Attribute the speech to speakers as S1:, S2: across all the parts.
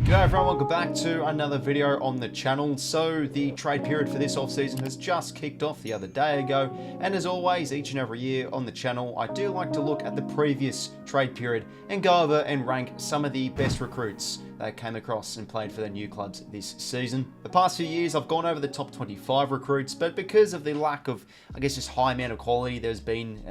S1: G'day everyone, welcome back to another video on the channel. So the trade period for this off-season has just kicked off the other day ago, and as always, each and every year on the channel, I do like to look at the previous trade period and go over and rank some of the best recruits that came across and played for their new clubs this season. The past few years, I've gone over the top 25 recruits, but because of the lack of, I guess, just high amount of quality there's been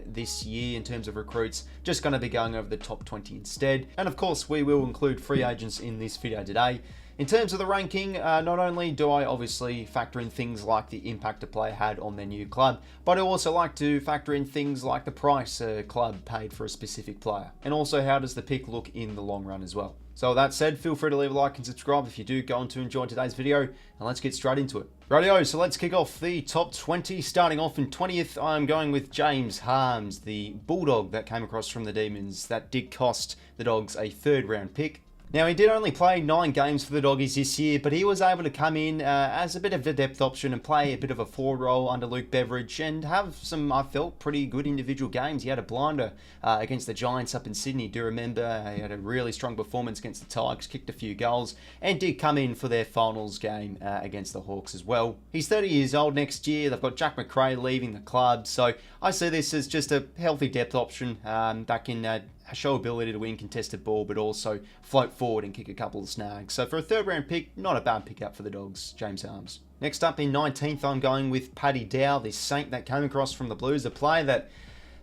S1: this year in terms of recruits, just going to be going over the top 20 instead. And of course, we will include free agents in this video today. In terms of the ranking, not only do I obviously factor in things like the impact a player had on their new club, but I also like to factor in things like the price a club paid for a specific player, and also how does the pick look in the long run as well. So with that said, feel free to leave a like and subscribe if you do go on to enjoy today's video, and let's get straight into it. Rightio, so let's kick off the top 20. Starting off in 20th, I'm going with 𝐓𝐡𝐞 𝐎𝐥𝐝, the Bulldog that came across from the Demons. That did cost the Dogs a third round pick. Now, he did only play 9 games for the Doggies this year, but he was able to come in as a bit of a depth option and play a bit of a forward role under Luke Beveridge and have some, I felt, pretty good individual games. He had a blinder against the Giants up in Sydney. Do remember he had a really strong performance against the Tigers, kicked a few goals, and did come in for their finals game against the Hawks as well. He's 30 years old next year. They've got Jack McRae leaving the club, so I see this as just a healthy depth option that can show ability to win contested ball, but also float forward and kick a couple of snags. So for a third round pick, not a bad pickup for the Dogs, 𝐓𝐡𝐞 𝐎𝐥𝐝. Next up in 19th, I'm going with Paddy Dow, this Saint that came across from the Blues, a player that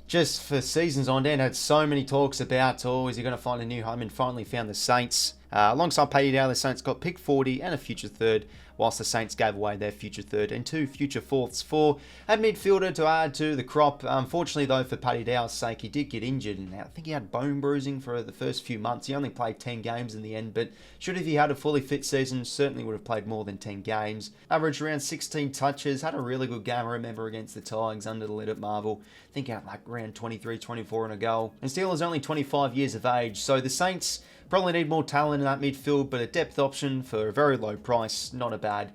S1: just for seasons on end had so many talks about, oh, is he going to find a new home, and finally found the Saints. Alongside Paddy Dow, the Saints got pick 40 and a future third, whilst the Saints gave away their future third and 2 future fourths for a midfielder to add to the crop. Unfortunately, though, for Paddy Dow's sake, he did get injured, and I think he had bone bruising for the first few months. He only played 10 games in the end, but should have he had a fully fit season, certainly would have played more than 10 games. Averaged around 16 touches, had a really good game, I remember, against the Tigers under the lid at Marvel. I think out like around 23, 24 and a goal. And still is only 25 years of age, so the Saints probably need more talent in that midfield, but a depth option for a very low price, not a bad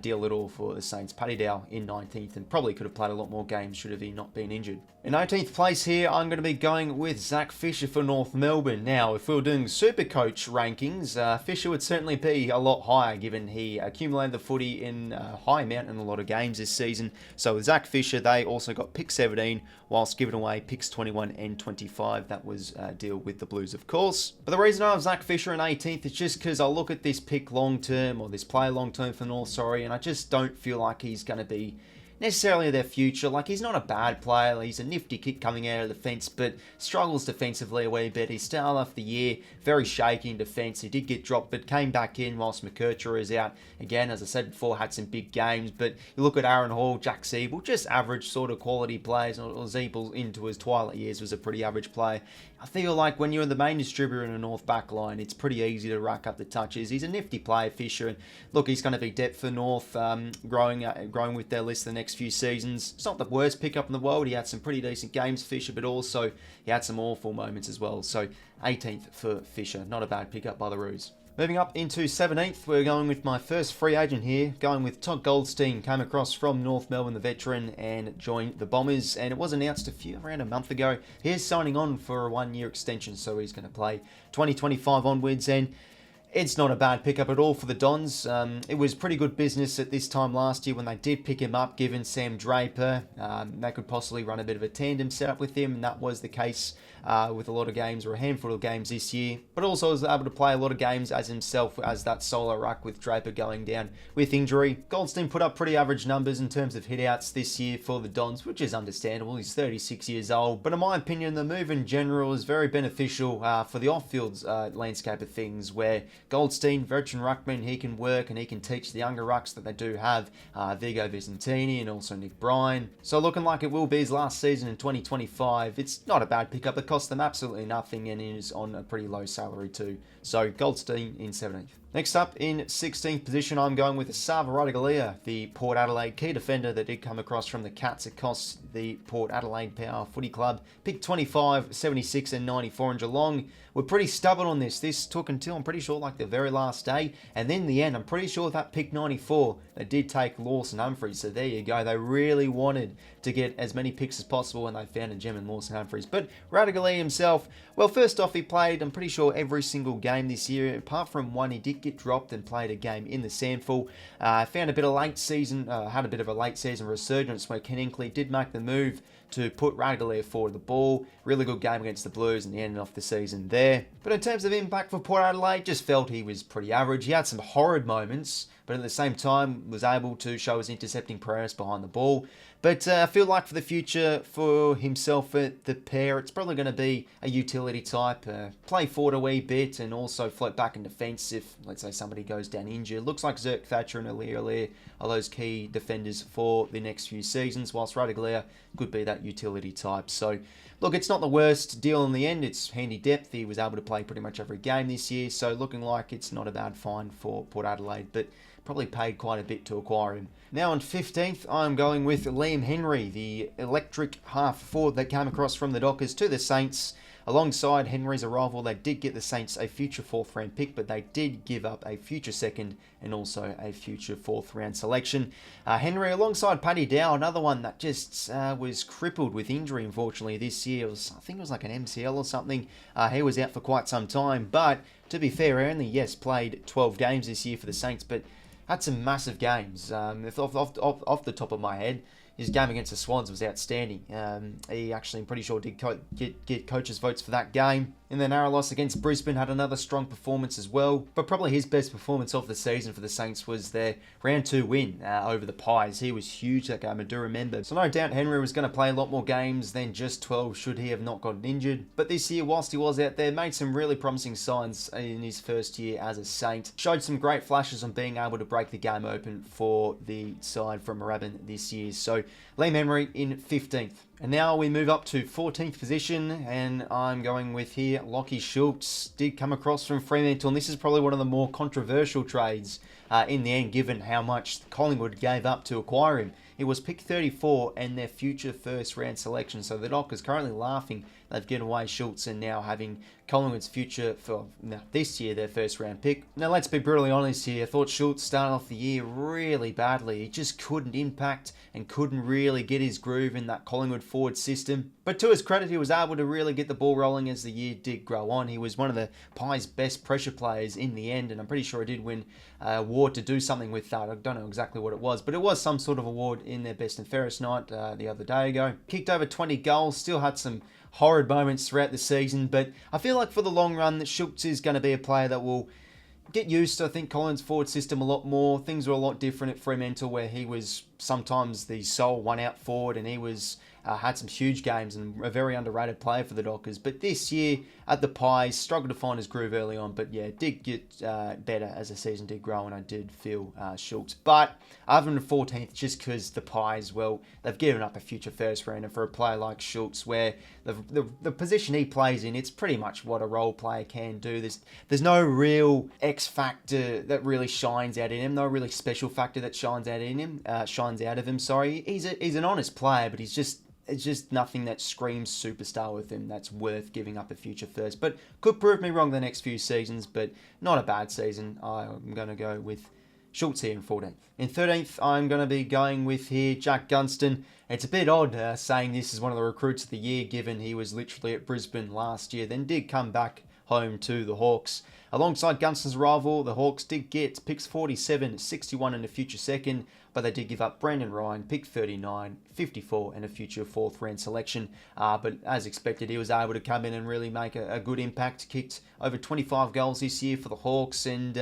S1: deal at all for the Saints. Paddy Dow in 19th, and probably could have played a lot more games should have he not been injured. In 18th place here, I'm going to be going with Zac Fisher for North Melbourne. Now, if we were doing Supercoach rankings, Fisher would certainly be a lot higher, given he accumulated the footy in a high amount in a lot of games this season. So with Zac Fisher, they also got pick 17, whilst giving away picks 21 and 25. That was a deal with the Blues, of course. But the reason I have Zac Fisher in 18th is just because I look at this pick long term, or this player long term for North, and I just don't feel like he's going to be necessarily their future. Like, he's not a bad player, he's a nifty kick coming out of the fence, but struggles defensively a wee bit. He started off the year very shaky in defence. He did get dropped, but came back in whilst 𝐸𝐿𝐻𝐻 is out. Again, as I said before, had some big games, but you look at Aaron Hall, Jack 𝐓𝐡𝐿, just average sort of quality players. Or 𝐓𝐡𝐿 into his twilight years was a pretty average player. I feel like when you're the main distributor in a North back line, it's pretty easy to rack up the touches. He's a nifty player, Fisher, and look, he's going to be depth for North, growing with their list the next few seasons. It's not the worst pickup in the world. He had some pretty decent games, Fisher, but also he had some awful moments as well. So 18th for Fisher, not a bad pickup by the Roos. Moving up into 17th, we're going with my first free agent here, going with Todd Goldstein. Came across from North Melbourne, the veteran, and joined the Bombers, and it was announced around a month ago. He is signing on for a 1-year extension, so he's going to play 2025 onwards, and it's not a bad pickup at all for the Dons. It was pretty good business at this time last year when they did pick him up, given Sam Draper. They could possibly run a bit of a tandem setup with him, and that was the case with a lot of games, or a handful of games this year. But also was able to play a lot of games as himself, as that solo ruck with Draper going down with injury. Goldstein put up pretty average numbers in terms of hitouts this year for the Dons, which is understandable. He's 36 years old. But in my opinion, the move in general is very beneficial for the off-field landscape of things, where Goldstein, veteran ruckman, he can work and he can teach the younger rucks that they do have, Vigo Vicentini and also Nick Bryan. So looking like it will be his last season in 2025. It's not a bad pickup. It cost them absolutely nothing, and is on a pretty low salary too. So Goldstein in 17th. Next up in 16th position, I'm going with 𝐶𝐴𝐵 Ratugolea, the Port Adelaide key defender that did come across from the Cats. It cost the Port Adelaide Power Footy Club pick 25, 76 and 94 in Geelong. were pretty stubborn on this. This took until, I'm pretty sure, like the very last day. And then in the end, I'm pretty sure that pick 94, they did take 𝐼𝐻𝐼𝐻𝐹. So there you go. They really wanted to get as many picks as possible, and they found a gem in 𝐻𝐼𝐻𝐹. But 𝐼𝐻𝐼𝐻 himself, well, first off, he played, I'm pretty sure, every single game this year. Apart from one, he did get dropped and played a game in the SANFL. Found a bit of late season, had a bit of a late season resurgence where Ken Hinkley did make the move to put 𝐼𝐻𝐼𝐻 forward the ball. Really good game against the Blues and the end of the season there. But in terms of impact for Port Adelaide, just felt he was pretty average. He had some horrid moments, but at the same time was able to show his intercepting prowess behind the ball. But I feel like for the future, for himself at the pair, it's probably going to be a utility type. Play forward a wee bit and also float back in defence if, let's say, somebody goes down injured. Looks like 𝐓𝐡𝐞 𝐎𝐥𝐝 and 𝐼𝐻𝐼𝐻 are those key defenders for the next few seasons, whilst 𝐼𝐻𝐼𝐻 could be that utility type. So, look, it's not the worst deal in the end. It's handy depth. He was able to play pretty much every game this year, so looking like it's not a bad find for Port Adelaide, but probably paid quite a bit to acquire him. Now on 15th, I'm going with Liam Henry, the electric half forward that came across from the Dockers to the Saints. Alongside Henry's arrival, they did get the Saints a future 4th round pick, but they did give up a future 2nd and also a future 4th round selection. Henry alongside Paddy Dow, another one that just was crippled with injury, unfortunately, this year. I think it was like an MCL or something. He was out for quite some time, but to be fair, only, yes, played 12 games this year for the Saints, but had some massive games. Off the top of my head, his game against the Swans was outstanding. He actually, I'm pretty sure, did get coaches' votes for that game. In the narrow loss against Brisbane, had another strong performance as well. But probably his best performance of the season for the Saints was their round 2 win over the Pies. He was huge that game, I do remember. So no doubt Henry was going to play a lot more games than just 12 should he have not gotten injured. But this year, whilst he was out there, made some really promising signs in his first year as a Saint. Showed some great flashes on being able to break the game open for the side from Moorabbin this year. So Liam Henry in 15th. And now we move up to 14th position, and I'm going with here, 𝐷𝐻𝐿𝐼 𝐿𝐼 did come across from Fremantle, and this is probably one of the more controversial trades in the end, given how much Collingwood gave up to acquire him. It was pick 34 and their future 1st round selection, so the Dockers currently laughing they've given away 𝐿𝐼 and now having Collingwood's future for this year, their 1st round pick. Now let's be brutally honest here, I thought 𝐿𝐼 started off the year really badly. He just couldn't impact and couldn't really get his groove in that Collingwood forward system. But to his credit, he was able to really get the ball rolling as the year did grow on. He was one of the Pies' best pressure players in the end, and I'm pretty sure he did win an award to do something with that. I don't know exactly what it was, but it was some sort of award in their best and fairest night the other day ago. Kicked over 20 goals, still had some horrid moments throughout the season, but I feel like for the long run that 𝐿𝐼 is going to be a player that will get used to, I think, Collins' forward system a lot more. Things were a lot different at Fremantle, where he was sometimes the sole one-out forward, and he was had some huge games and a very underrated player for the Dockers. But this year at the Pies, struggled to find his groove early on, but yeah, did get better as the season did grow, and I did feel 𝐿𝐼. But other than 14th, just because the Pies, well, they've given up a future 1st rounder for a player like 𝐿𝐼, where the position he plays in, it's pretty much what a role player can do. There's no real X factor that really shines out in him, no really special factor that shines out of him. Sorry, he's an honest player, but it's just nothing that screams superstar with him that's worth giving up a future 1st. But could prove me wrong the next few seasons, but not a bad season. I'm going to go with 𝐿𝐼 here in 14th. In 13th, I'm going to be going with here Jack Gunston. It's a bit odd saying this is one of the recruits of the year, given he was literally at Brisbane last year, then did come back home to the Hawks. Alongside Gunston's rival, the Hawks did get picks 47, 61 and a future 2nd, but they did give up Brendan Ryan, pick 39, 54 and a future 4th round selection. But as expected, he was able to come in and really make a good impact. Kicked over 25 goals this year for the Hawks. And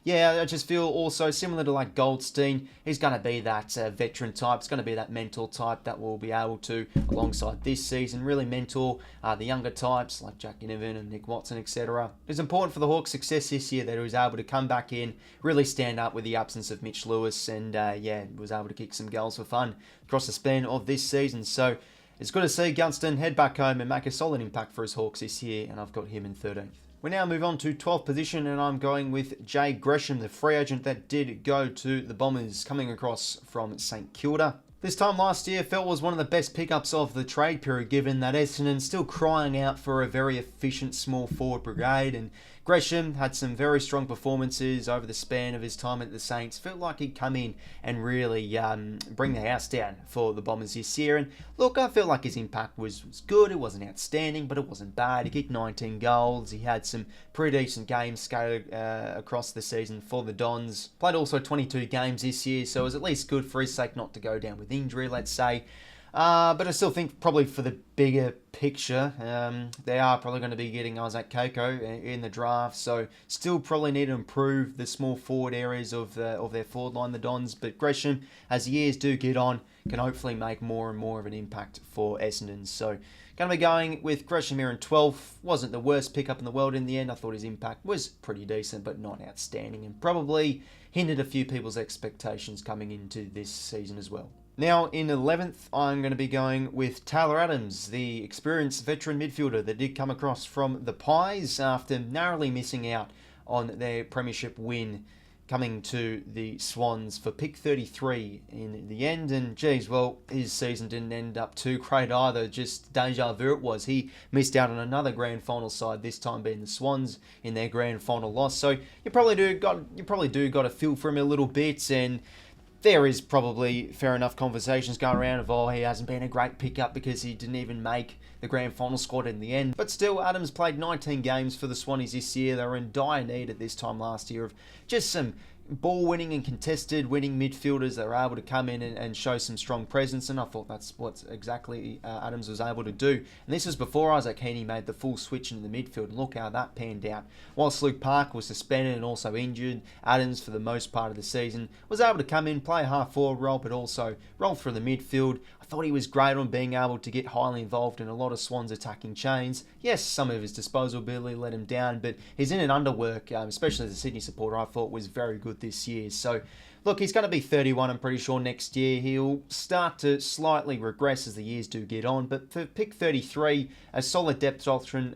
S1: yeah, I just feel also similar to like Goldstein, he's going to be that veteran type. It's going to be that mentor type that will be able to, alongside this season, really mentor the younger types like Jack Ginnivan and Nick Watson, etc. It's important for the Hawks' success this year that he was able to come back in, really stand up with the absence of Mitch Lewis, and yeah, was able to kick some goals for fun across the span of this season. So it's good to see Gunston head back home and make a solid impact for his Hawks this year, and I've got him in 13th. We now move on to 12th position, and I'm going with Jay Gresham, the free agent that did go to the Bombers, coming across from St Kilda. This time last year, Feldt was one of the best pickups of the trade period, given that Essendon's still crying out for a very efficient small forward brigade, and 𝐓𝐿 had some very strong performances over the span of his time at the Saints. Felt like he'd come in and really bring the house down for the Bombers this year. And look, I feel like his impact was good. It wasn't outstanding, but it wasn't bad. He kicked 19 goals. He had some pretty decent games scattered across the season for the Dons. Played also 22 games this year, so it was at least good for his sake not to go down with injury, let's say. But I still think probably for the bigger picture, they are probably going to be getting 𝐓𝐡𝐞 in the draft. So still probably need to improve the small forward areas of their forward line, the Dons. But 𝐓𝐿, as years do get on, can hopefully make more and more of an impact for Essendon. So going to be going with 𝐓𝐿 here in 12th. Wasn't the worst pickup in the world in the end. I thought his impact was pretty decent, but not outstanding, and probably hindered a few people's expectations coming into this season as well. Now, in 11th, I'm going to be going with Tyler Adams, the experienced veteran midfielder that did come across from the Pies after narrowly missing out on their premiership win, coming to the Swans for pick 33 in the end. And geez, well, his season didn't end up too great either. Just deja vu it was. He missed out on another grand final side, this time being the Swans, in their grand final loss. So you probably do got to feel for him a little bit, and there is probably fair enough conversations going around of, oh, he hasn't been a great pickup because he didn't even make the grand final squad in the end. But still, Adams played 19 games for the Swannies this year. They were in dire need at this time last year of just some ball winning and contested winning midfielders that were able to come in and show some strong presence, and I thought that's what exactly Adams was able to do. And this was before Isaac Heaney made the full switch into the midfield, and look how that panned out. Whilst Luke Park was suspended and also injured, Adams for the most part of the season was able to come in, play a half forward role, but also roll through the midfield. I thought he was great on being able to get highly involved in a lot of Swans attacking chains. Yes, some of his disposal ability let him down, but his in and underwork, especially as a Sydney supporter, I thought was very good this year. So look, he's going to be 31, I'm pretty sure, next year. He'll start to slightly regress as the years do get on, but for pick 33, a solid depth option,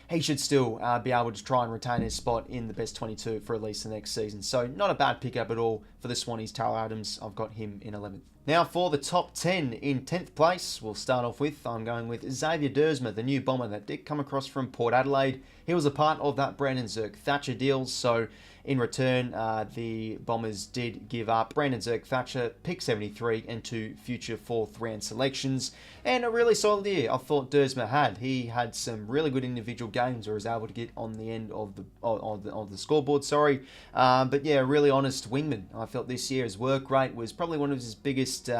S1: he should still be able to try and retain his spot in the best 22 for at least the next season. So not a bad pickup at all for the Swannies. Tyler Adams, I've got him in 11th. Now for the top 10, in 10th place, we'll start off with, I'm going with Xavier 𝐷𝐪𝐻, the new bomber that did come across from Port Adelaide. He was a part of that Brandon 𝐵𝐸𝐻𝐿𝐴𝐶𝐻 deal, so in return, the Bombers did give up Brandon 𝐵𝐸𝐻𝐿𝐴𝐶𝐻, pick 73, and 2 future 4th round selections. And a really solid year I thought 𝐷𝐷𝐻𝐻 had. He had some really good individual games where he was able to get on the end of the scoreboard, but yeah, really honest wingman. I felt this year his work rate was probably one of his biggest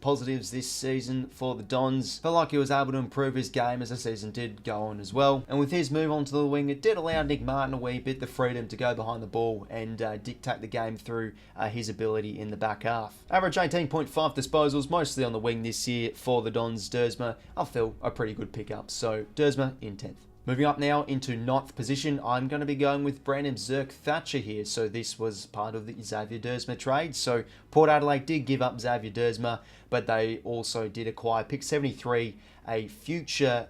S1: positives this season for the Dons. Felt like he was able to improve his game as the season did go on as well. And with his move onto the wing, it did allow Nick Martin a wee bit the freedom to go behind the ball and dictate the game through his ability in the back half. Average 18.5 disposals, mostly on the wing this year for the Dons. 𝐷𝐻𝐻, I feel a pretty good pickup. So 𝐷𝐻𝐻 in 10th. Moving up now into 9th position, I'm going to be going with Brandon 𝐵𝐸𝐻𝐻𝐻 here. So this was part of the Xavier 𝐷𝐻𝐻 trade. So Port Adelaide did give up Xavier 𝐷𝐻𝐻, but they also did acquire pick 73, a future,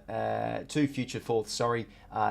S1: 2 future 4th,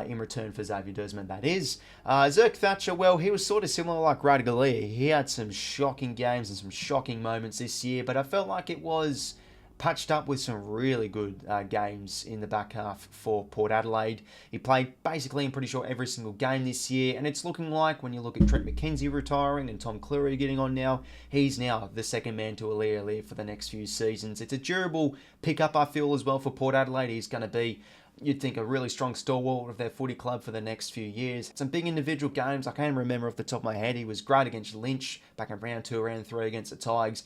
S1: in return for Xavier 𝐷𝐻𝐻, that is. 𝐵𝐸𝐻𝐻, well, he was sort of similar like Radaglia. He had some shocking games and some shocking moments this year, but I felt like it was patched up with some really good games in the back half for Port Adelaide. He played basically, I'm pretty sure, every single game this year, and it's looking like, when you look at Trent McKenzie retiring and Tom Cleary getting on now, he's now the second man to 𝐿𝐴𝐿𝐴 for the next few seasons. It's a durable pickup, I feel, as well for Port Adelaide. He's going to be, you'd think, a really strong stalwart of their footy club for the next few years. Some big individual games, I can't remember off the top of my head. He was great against Lynch back in round 2, round 3 against the Tigers.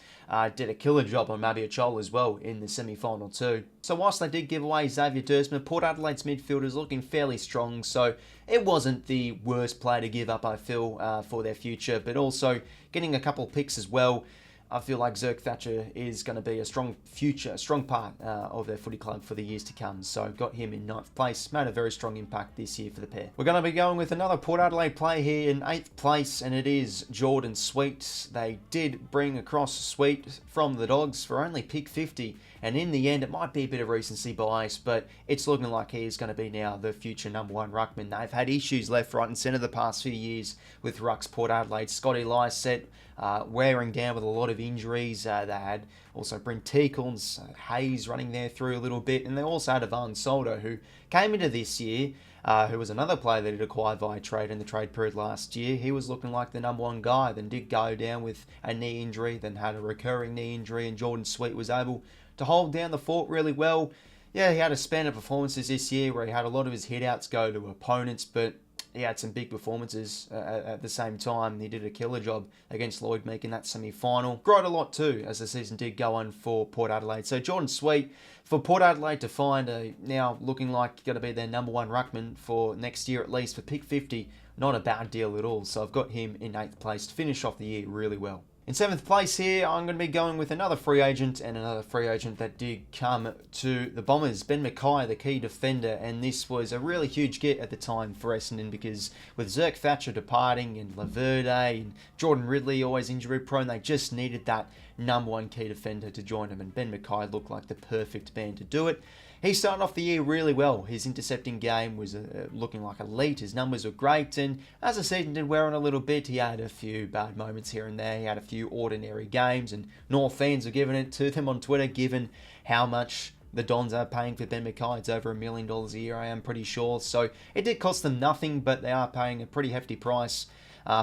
S1: Did a killer job on 𝐵𝐸𝐻𝐻𝐿 as well in the semi-final too. So whilst they did give away Xavier 𝐷𝐻𝐻, Port Adelaide's midfield is looking fairly strong, so it wasn't the worst player to give up, I feel, for their future, but also getting a couple picks as well. I feel like 𝐵𝐸𝐻𝐻 is going to be a strong future, a strong part of their footy club for the years to come. So got him in 9th place. Made a very strong impact this year for the pair. We're going to be going with another Port Adelaide player here in 8th place, and it is Jordan Sweet. They did bring across Sweet from the Dogs for only pick 50, And in the end, it might be a bit of recency bias, but it's looking like he is going to be now the future #1 ruckman. They've had issues left, right and centre the past few years with rucks. Port Adelaide, Scotty Lysett wearing down with a lot of injuries. They had also 𝐓𝐴 𝐻𝐿𝐴 running there through a little bit, and they also had 𝐼𝐗𝐤𝐪, who came into this year, who was another player that had acquired via trade in the trade period last year. He was looking like the #1 guy, then did go down with a knee injury, then had a recurring knee injury, and 𝐿𝐴 was able to hold down the fort really well. Yeah, he had a span of performances this year where he had a lot of his hit-outs go to opponents, but he had some big performances at the same time. He did a killer job against Lloyd in that semi-final. Growed a lot too as the season did go on for Port Adelaide. So 𝐿𝐴, for Port Adelaide to find a now looking like going to be their #1 ruckman for next year at least for pick 50, not a bad deal at all. So I've got him in 8th place to finish off the year really well. In 7th place here, I'm going to be going with another free agent, and another free agent that did come to the Bombers, Ben McKay, the key defender, and this was a really huge get at the time for Essendon because with 𝐓𝐴Th𝐶HR departing and Laverde and Jordan Ridley always injury prone, they just needed that #1 key defender to join them, and Ben McKay looked like the perfect man to do it. He started off the year really well. His intercepting game was looking like elite. His numbers were great, and as the season did wear on a little bit, he had a few bad moments here and there. He had a few ordinary games, and North fans were giving it to them on Twitter, given how much the Dons are paying for Ben McKay. It's over $1 million a year, I am pretty sure. So it did cost them nothing, but they are paying a pretty hefty price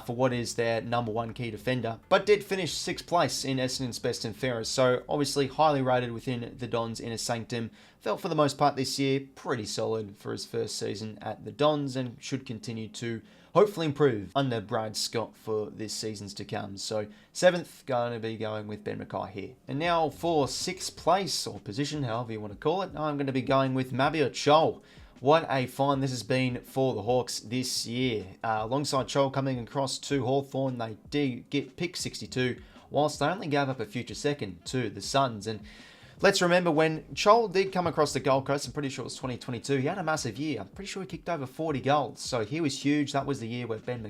S1: for what is their #1 key defender, but did finish 6th place in Essendon's best and fairest, so obviously highly rated within the Dons' inner sanctum. Felt for the most part this year pretty solid for his first season at the Dons, and should continue to hopefully improve under Brad Scott for this seasons to come. So 7th, going to be going with Ben McKay here. And now for 6th place, or position, however you want to call it, I'm going to be going with 𝐼𝐗𝐤𝐪 𝐻𝐿𝐴. What a find this has been for the Hawks this year. Alongside 𝐻𝐿𝐴 coming across to Hawthorn, they did get pick 62, whilst they only gave up a future second to the Suns. And let's remember when 𝐻𝐿𝐴 did come across the Gold Coast, I'm pretty sure it was 2022, he had a massive year. I'm pretty sure he kicked over 40 goals. So he was huge. That was the year where Ben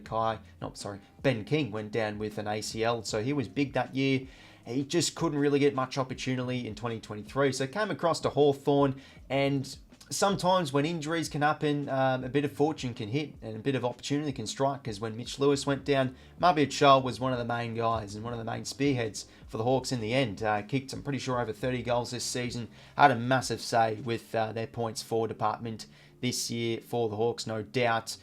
S1: King went down with an ACL. So he was big that year. He just couldn't really get much opportunity in 2023. So came across to Hawthorn, and sometimes when injuries can happen, a bit of fortune can hit and a bit of opportunity can strike, because when Mitch Lewis went down, 𝐼𝐗𝐤𝐪 𝐻𝐿𝐴 was one of the main guys and one of the main spearheads for the Hawks in the end. Kicked, I'm pretty sure, over 30 goals this season. Had a massive say with their points forward department this year for the Hawks, no doubt.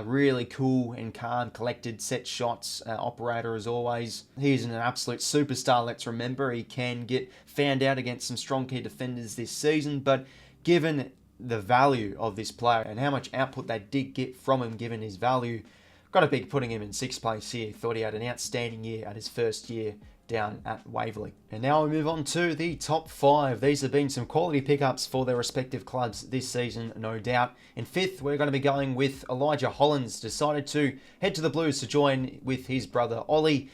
S1: Really cool and calm, collected, set shots, operator as always. He's an absolute superstar, let's remember. He can get found out against some strong key defenders this season, but given the value of this player and how much output they did get from him given his value, got to be putting him in 6th place here. Thought he had an outstanding year at his first year down at Waverley. And now we move on to the top 5. These have been some quality pickups for their respective clubs this season, no doubt. In 5th, we're going to be going with Elijah Hollands. Decided to head to the Blues to join with his brother Ollie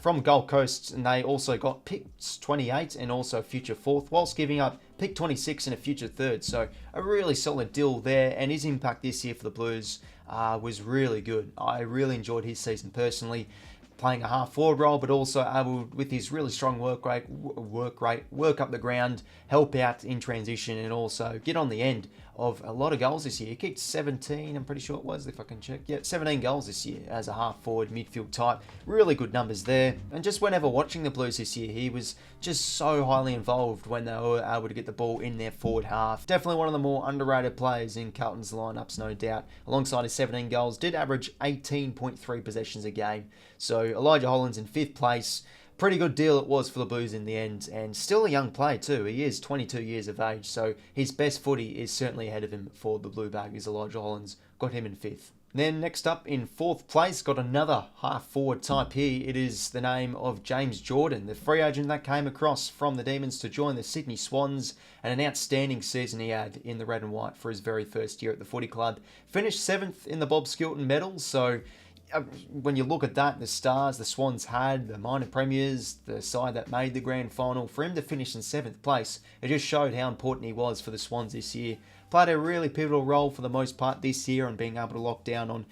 S1: from Gold Coast, and they also got picks 28 and also future 4th, whilst giving up pick 26 and a future 3rd. So a really solid deal there, and his impact this year for the Blues was really good. I really enjoyed his season personally, playing a half-forward role, but also able, with his really strong work rate, work up the ground, help out in transition, and also get on the end of a lot of goals this year. He kicked 17, I'm pretty sure it was, if I can check. Yeah, 17 goals this year as a half-forward midfield type. Really good numbers there. And just whenever watching the Blues this year, he was just so highly involved when they were able to get the ball in their forward half. Definitely one of the more underrated players in Carlton's lineups, no doubt. Alongside his 17 goals, did average 18.3 possessions a game. So Elijah Hollands in 5th place. Pretty good deal it was for the Blues in the end, and still a young player too. He is 22 years of age, so his best footy is certainly ahead of him for the Blue Baggers. Elijah Hollands got him in 5th. Then next up in 4th place, got another half-forward type here. It is the name of James Jordan, the free agent that came across from the Demons to join the Sydney Swans, and an outstanding season he had in the red and white for his very first year at the footy club. Finished 7th in the Bob Skilton medal, so when you look at that, the stars the Swans had, the minor premiers, the side that made the grand final, for him to finish in 7th place, it just showed how important he was for the Swans this year. played a really pivotal role for the most part this year on being able to lock down on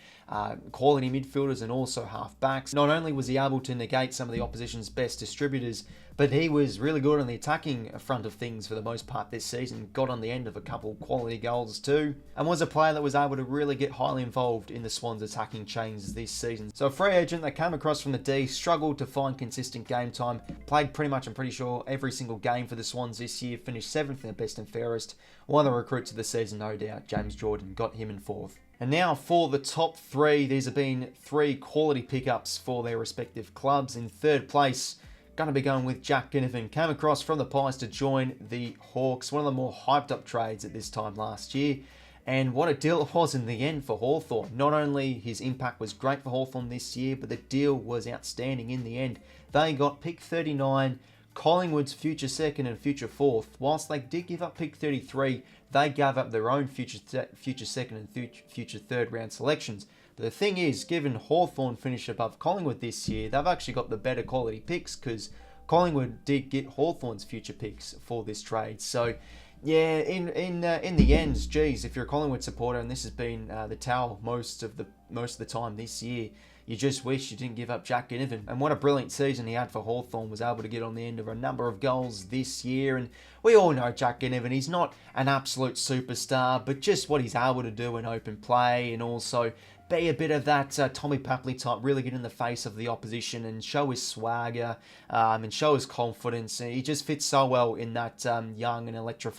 S1: quality midfielders and also half-backs. Not only was he able to negate some of the opposition's best distributors, but he was really good on the attacking front of things for the most part this season. Got on the end of a couple quality goals too, and was a player that was able to really get highly involved in the Swans' attacking chains this season. So a free agent that came across from the D, struggled to find consistent game time, played pretty much, I'm pretty sure, every single game for the Swans this year, finished 7th in the best and fairest. One of the recruits of the season, no doubt, James Jordan, got him in 4th. And now for the top 3, these have been 3 quality pickups for their respective clubs. In 3rd place, going to be going with Jack Ginnivan. Came across from the Pies to join the Hawks. One of the more hyped up trades at this time last year. And what a deal it was in the end for Hawthorn. Not only his impact was great for Hawthorn this year, but the deal was outstanding in the end. They got pick 39, Collingwood's future 2nd and future 4th. Whilst they did give up pick 33, they gave up their own future 2nd and future 3rd round selections. But the thing is, given Hawthorn finished above Collingwood this year, they've actually got the better quality picks because Collingwood did get Hawthorn's future picks for this trade. So, yeah, in the end, geez, if you're a Collingwood supporter and this has been the towel most of the time this year, you just wish you didn't give up Jack Ginnivan. And what a brilliant season he had for Hawthorn. Was able to get on the end of a number of goals this year. And we all know Jack Ginnivan, he's not an absolute superstar, but just what he's able to do in open play and also be a bit of that Tommy Papley type, really get in the face of the opposition and show his swagger and show his confidence. He just fits so well in that young and electric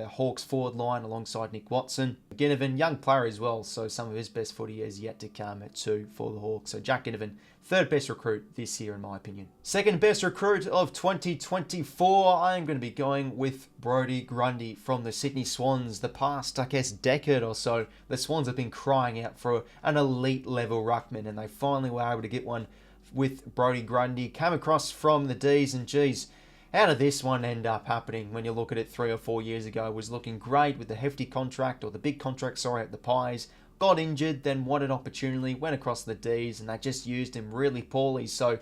S1: Hawks forward line alongside Nick Watson. Ginnivan, young player as well, so some of his best footy is yet to come too for the Hawks. So Jack Ginnivan, 3rd best recruit this year in my opinion. 2nd best recruit of 2024, I am going to be going with Brodie Grundy from the Sydney Swans. The past, I guess, decade or so, the Swans have been crying out for an elite level ruckman, and they finally were able to get one with Brodie Grundy. Came across from the Ds, and geez, how did this one end up happening when you look at it 3 or 4 years ago? It was looking great with the hefty contract, or the big contract, at the Pies. Got injured, then wanted opportunity, went across the Ds, and they just used him really poorly. So,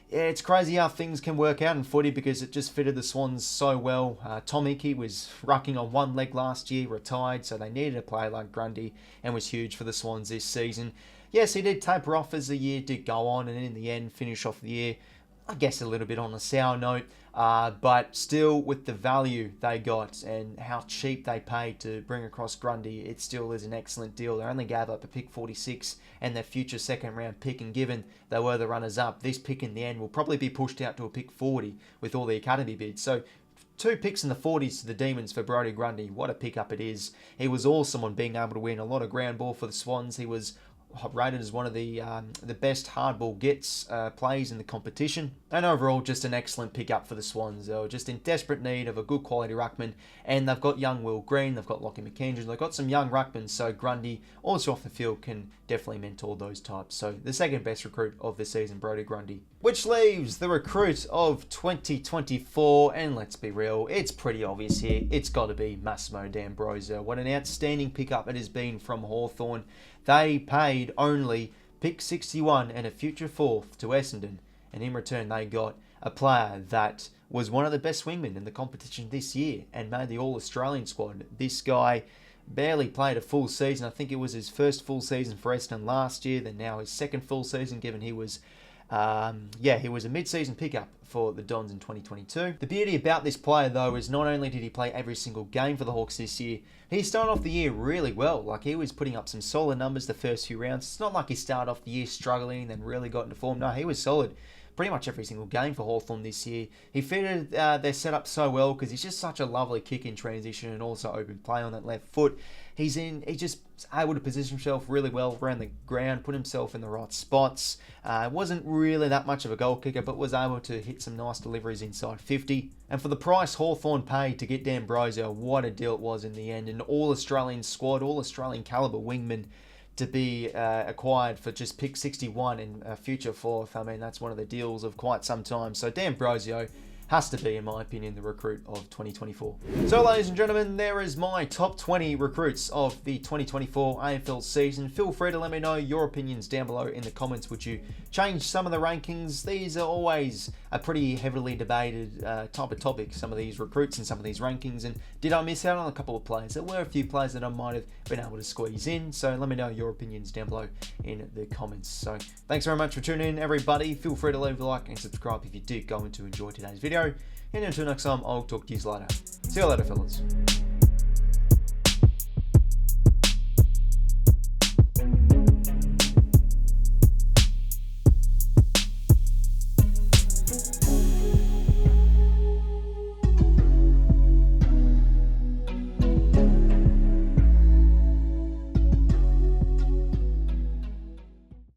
S1: yeah, it's crazy how things can work out in footy because it just fitted the Swans so well. 𝐓𝐡𝐞 was rucking on one leg last year, retired, so they needed a player like Grundy and was huge for the Swans this season. Yes, he did taper off as the year did go on, and in the end, finish off the year, I guess, a little bit on a sour note. But still, with the value they got and how cheap they paid to bring across Grundy, it still is an excellent deal. They only gave up a pick 46 and their future 2nd round pick, and given they were the runners-up, this pick in the end will probably be pushed out to a pick 40 with all the academy bids. So 2 picks in the 40s to the Demons for Brodie Grundy. What a pickup it is. He was awesome on being able to win a lot of ground ball for the Swans. He was rated as one of the best hardball gets plays in the competition, and overall just an excellent pickup for the Swans. They were just in desperate need of a good quality ruckman, and they've got young Will Green, they've got Lachie McKendry, they've got some young ruckmen, so Grundy also off the field can definitely mentor those types. So the 2nd best recruit of the season, Brodie Grundy. Which leaves the recruit of 2024, and let's be real, it's pretty obvious here, it's got to be Massimo D'Ambrosio. What an outstanding pickup it has been from Hawthorn. They paid only pick 61 and a future 4th to Essendon, and in return they got a player that was one of the best wingmen in the competition this year and made the All-Australian squad. This guy barely played a full season. I think it was his first full season for Essendon last year, then now his 2nd full season, given he was he was a mid-season pickup for the Dons in 2022. The beauty about this player, though, is not only did he play every single game for the Hawks this year, he started off the year really well. Like, he was putting up some solid numbers the first few rounds. It's not like he started off the year struggling and then really got into form. No, he was solid pretty much every single game for Hawthorn this year. He fitted their setup so well because he's just such a lovely kick in transition and also open play on that left foot. He just able to position himself really well around the ground, put himself in the right spots. Wasn't really that much of a goal kicker, but was able to hit some nice deliveries inside 50. And for the price Hawthorn paid to get D'Ambrosio, what a deal it was in the end. An All-Australian squad, All-Australian caliber wingman to be acquired for just pick 61 and a future 4th. I mean, that's one of the deals of quite some time. So D'Ambrosio, has to be, in my opinion, the recruit of 2024. So ladies and gentlemen, there is my top 20 recruits of the 2024 AFL season. Feel free to let me know your opinions down below in the comments. Would you change some of the rankings? These are always a pretty heavily debated type of topic, some of these recruits and some of these rankings. And did I miss out on a couple of players? There were a few players that I might have been able to squeeze in. So let me know your opinions down below in the comments. So thanks very much for tuning in, everybody. Feel free to leave a like and subscribe if you did go on to enjoy today's video. And until next time, I'll talk to you later. See you later, fellas.